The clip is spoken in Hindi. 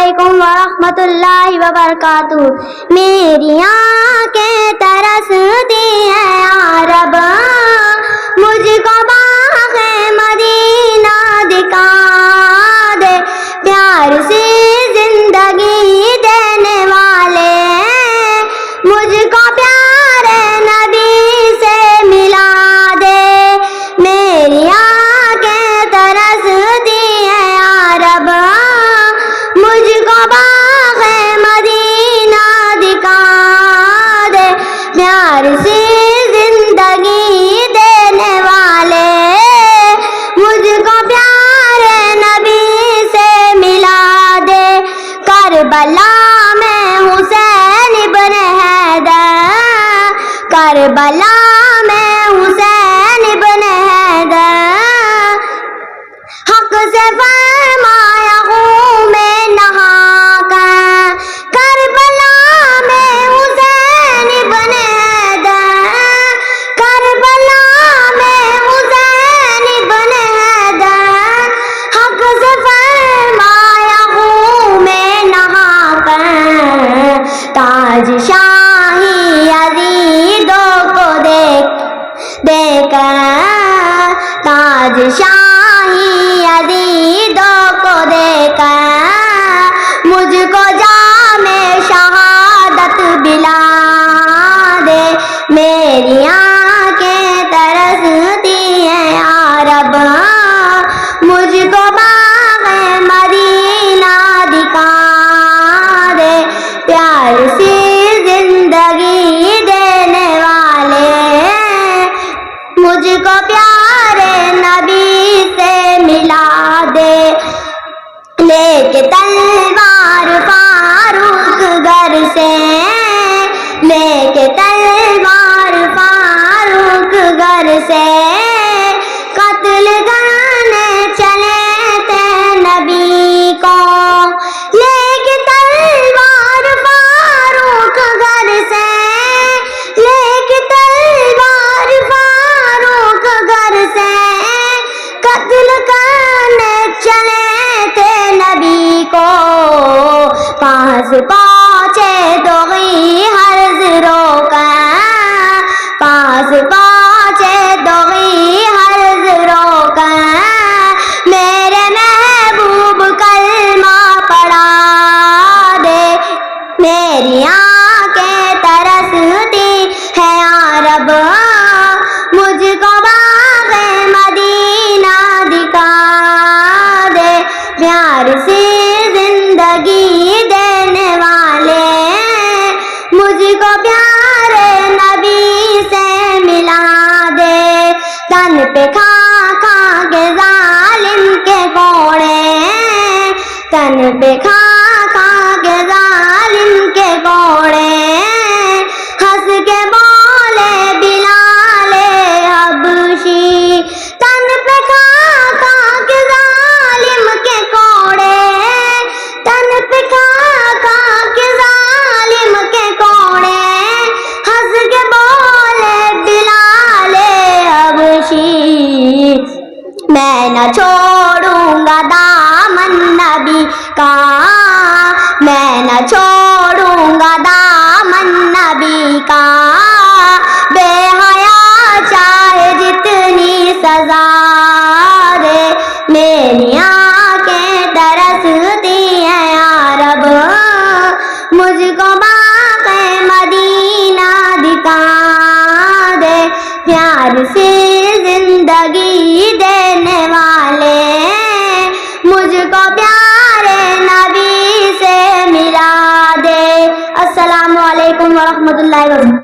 अस्सलामुअलैकुम वरहमतुल्लाहि वबरकातुहू। मेरी आँखें तरसती हैं या रब, मुझको बाग़े मदीना दिखा दे। प्यार से जिंदगी देने वाले मुझको प्यारे नबी से मिला दे। मेरी आँखें तरसती हैं या रब, मुझको बाग़े मदीना दिखा दे। प्यार से जिंदगी देने वाले मुझको प्यारे नबी से मिला दे। करबला में हुसैन इब्न हैदर, करबला में हुसैन इब्न हैदर, हक से फरमाया हूँ मैं नहाकर। करबला में हुसैन इब्न हैदर, करबला में हुसैन इब्न हैदर, हक से फरमाया हूँ मैं नहाकर। ताज शाही अज़ीज़ों को देकर, ताज शाही अज़ीज़ों को देकर, मुझको जामे शहादत दिला दे। मेरी आँखें तरसती हैं या रब, मुझको बाग़े मदीना दिखा दे। प्यार से जिंदगी देने वाले मुझको प्यारे नबी से मिला दे। लेके तलवार फारूक घर से, लेके तलवार फारूक घर से, कत्ल करने चले थे नबी को। लेके तलवार फारूक घर से, लेके तलवार फारूक घर से, कत्ल करने चले थे नबी को। पास पहुँचे तो गई हर्ज रोकर, पास पहुँचे तो गई हर्ज रोकर, मेरे महबूब कलमा पढ़ा दे। मेरी आँखें तरसती हैं या रब, मुझको बाग़े मदीना दिखा दे। प्यार से जिंदगी देने वाले मुझको प्यारे नबी से मिला दे। तन पे खा खा के जालिम के कोड़े, तन पे खा खा के जालिम के कोड़े, हंस के बोले बिलाले हबशी। तन पे खा खा के जालिम के कोड़े, तन पे खा खा के जालिम के कोड़े, हंस के बोले बिलाले हबशी। मैं न छोड़ूंगा दामन नबी का, मैं न छोड़ूंगा दामन नबी का। बेहया चाहे जितनी सजा दे, मेरी आँखें तरसती हैं या रब, मुझको बाग़े मदीना दिखा दे। प्यार से जिंदगी देने वाले मुझको प्यारे नबी से मिला दे। अस्सलामुअलैकुम वरहमतुल्लाहि वबरकातुहू।